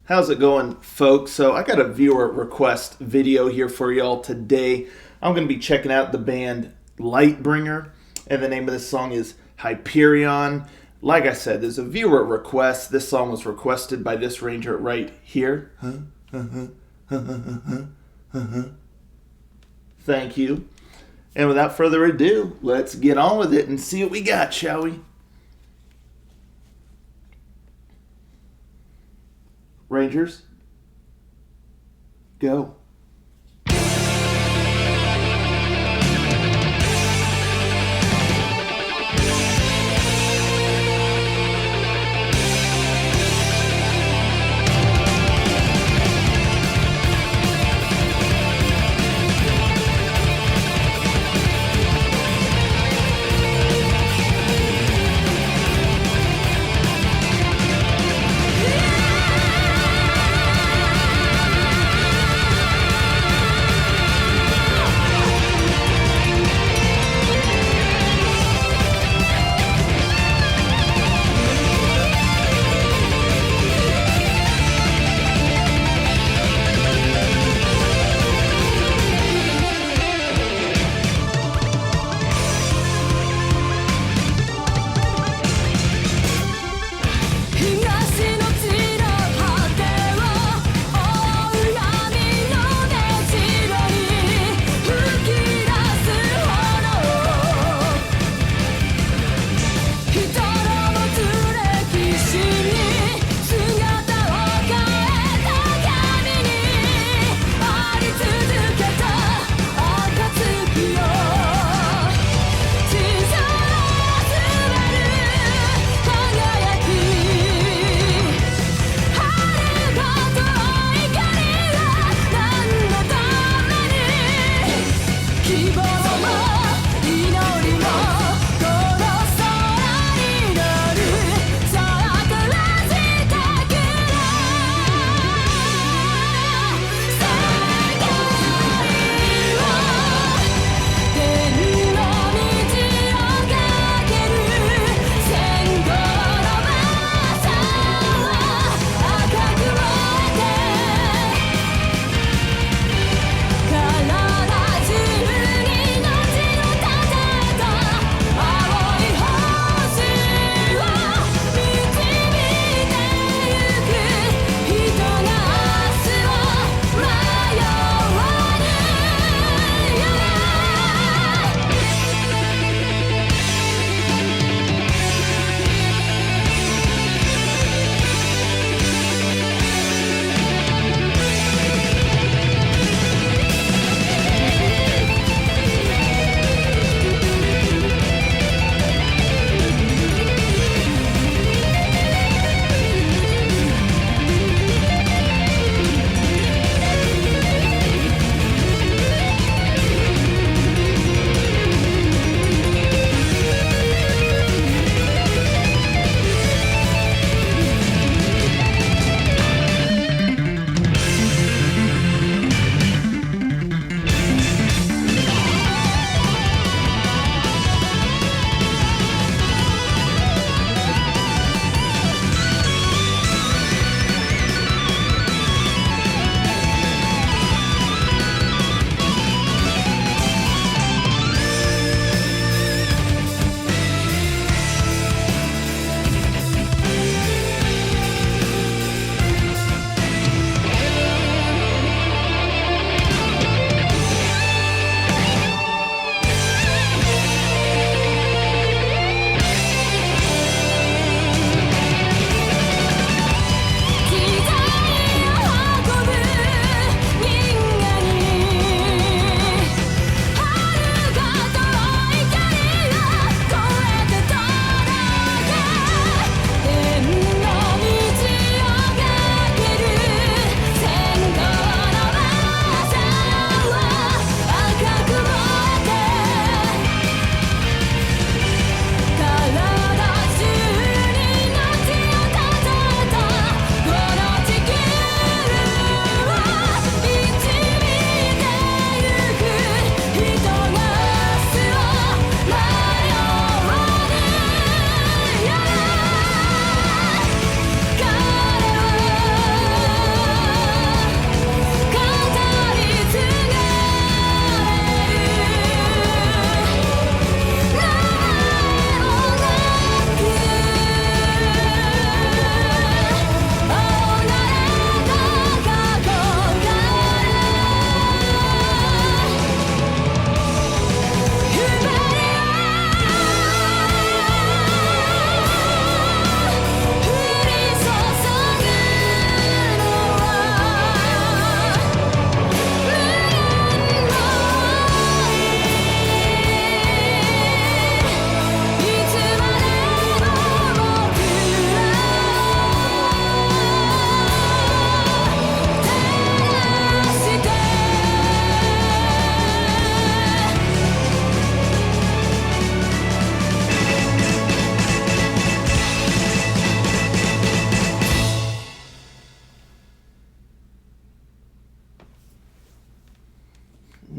How's it going, folks? So I got a viewer request video here for y'all today. I'm going to be checking out the band Lightbringer, and the name of this song is Hyperion. Like I said, there's a viewer request. This song was requested by this ranger right here. Thank you. And without further ado, let's get on with it and see what we got, shall we? Rangers, go.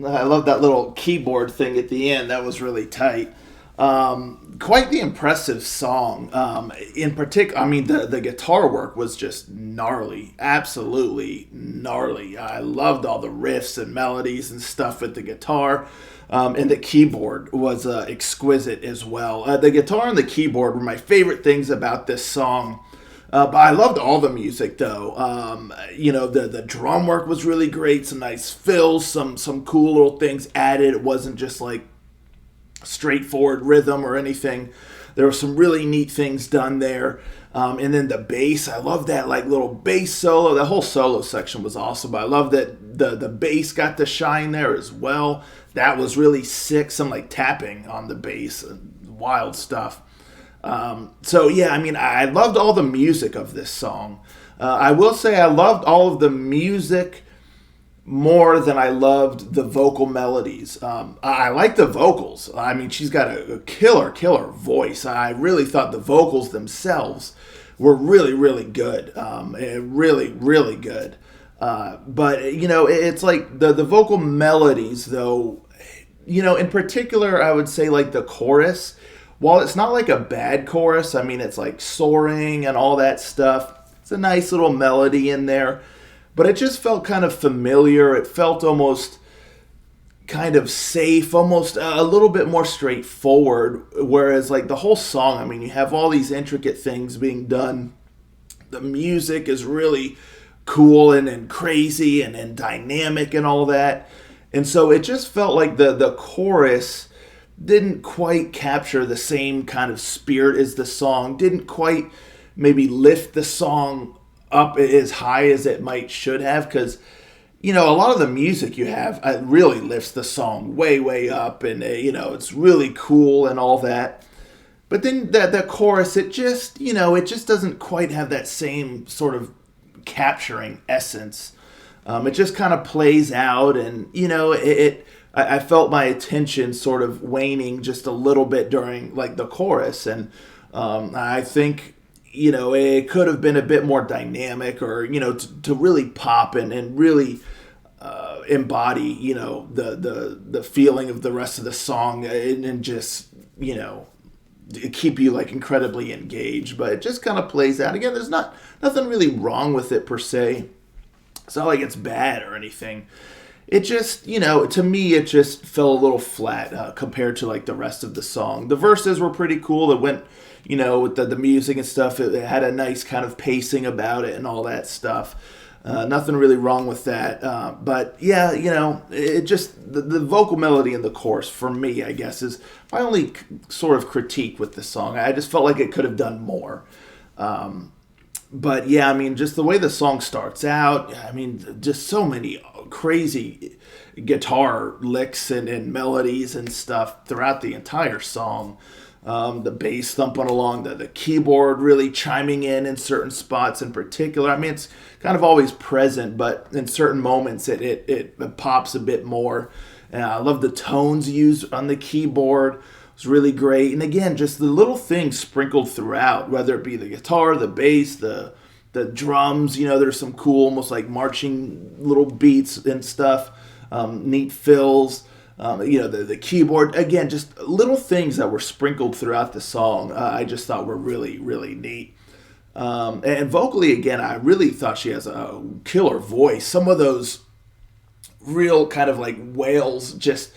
I love that little keyboard thing at the end. That was really tight. Quite the impressive song. In particular, I mean, the guitar work was just gnarly, absolutely gnarly. I loved all the riffs and melodies and stuff with the guitar. And the keyboard was exquisite as well. The guitar and the keyboard were my favorite things about this song. But I loved all the music though. The drum work was really great. Some nice fills, some cool little things added. It wasn't just like straightforward rhythm or anything. There were some really neat things done there. And then the bass, I love that like little bass solo. The whole solo section was awesome. I love that the bass got to shine there as well. That was really sick. Some like tapping on the bass, wild stuff. So yeah, I mean, I loved all the music of this song. I will say I loved all of the music more than I loved the vocal melodies. I like the vocals. I mean, she's got a killer voice. I really thought the vocals themselves were really, really good. Really, really good. But, it's like the vocal melodies, though, in particular, I would say like the chorus. While it's not like a bad chorus, I mean, it's like soaring and all that stuff. It's a nice little melody in there. But it just felt kind of familiar. It felt almost kind of safe, almost a little bit more straightforward. Whereas like the whole song, I mean, you have all these intricate things being done. The music is really cool and crazy and dynamic and all that. And so it just felt like the chorus didn't quite capture the same kind of spirit as the song, didn't quite maybe lift the song up as high as it might should have, because a lot of the music you have really lifts the song way up, and it's really cool and all that. But then the chorus, it just doesn't quite have that same sort of capturing essence. It just kind of plays out, and I felt my attention sort of waning just a little bit during like the chorus, and I think it could have been a bit more dynamic, or to really pop and really embody the feeling of the rest of the song, and just keep you like incredibly engaged. But it just kind of plays out. Again, there's nothing really wrong with it per se. It's not like it's bad or anything. It just, to me, it just fell a little flat compared to like the rest of the song. The verses were pretty cool. It went, with the music and stuff. It had a nice kind of pacing about it and all that stuff. Nothing really wrong with that. But yeah, it just, the vocal melody in the chorus for me, I guess, is my only sort of critique with the song. I just felt like it could have done more. But yeah, I mean, just the way the song starts out, I mean, just so many crazy guitar licks and melodies and stuff throughout the entire song. The bass thumping along, the keyboard really chiming in certain spots in particular. I mean, it's kind of always present, but in certain moments it pops a bit more. I love the tones used on the keyboard. It's really great. And again, just the little things sprinkled throughout, whether it be the guitar, the bass, the drums. There's some cool, almost like marching little beats and stuff. Neat fills. The keyboard. Again, just little things that were sprinkled throughout the song. I just thought were really, really neat. And vocally, again, I really thought she has a killer voice. Some of those real kind of like wails, just,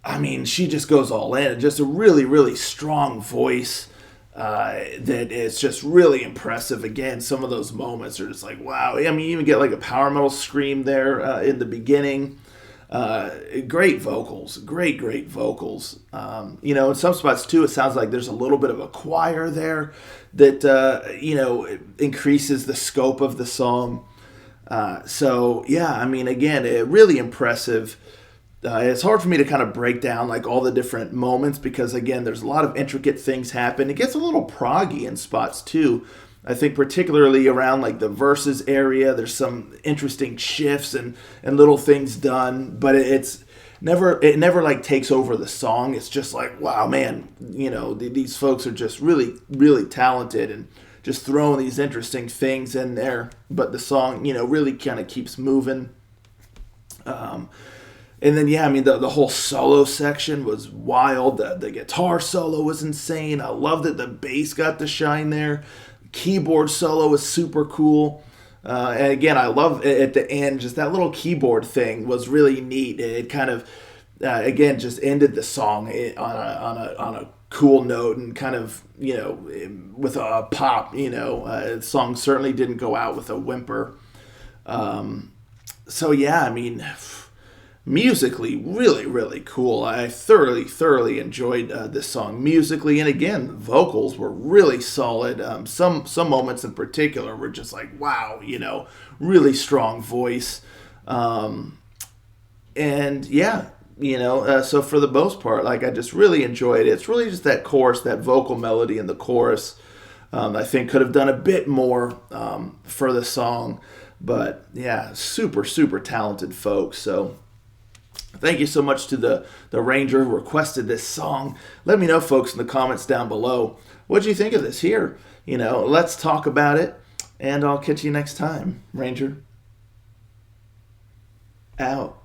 I mean, she just goes all in. Just a really, really strong voice that is just really impressive. Again, some of those moments are just like, wow. I mean, you even get like a power metal scream there in the beginning. Great vocals, great vocals. In some spots too, it sounds like there's a little bit of a choir there that, increases the scope of the song. So yeah, I mean, again, really impressive. It's hard for me to kind of break down like all the different moments, because again, there's a lot of intricate things happen. It gets a little proggy in spots too. I think particularly around like the verses area, there's some interesting shifts and little things done, but it never like takes over the song. It's just like, wow, man, these folks are just really, really talented and just throwing these interesting things in there. But the song, really kind of keeps moving. And then, yeah, I mean, the whole solo section was wild. The guitar solo was insane. I loved it. The bass got to shine there. Keyboard solo was super cool. And again, I love at the end, just that little keyboard thing was really neat. It kind of, again, just ended the song on a cool note and kind of, with a pop, the song certainly didn't go out with a whimper. So, yeah, I mean, musically really really cool. I thoroughly enjoyed this song musically, and again, vocals were really solid. Some moments in particular were just like, wow, really strong voice. And yeah, so for the most part, like, I just really enjoyed it. It's really just that chorus, that vocal melody in the chorus. I think could have done a bit more for the song, but yeah, super talented folks. So thank you so much to the Ranger who requested this song. Let me know, folks, in the comments down below. What do you think of this here? Let's talk about it, and I'll catch you next time. Ranger, out.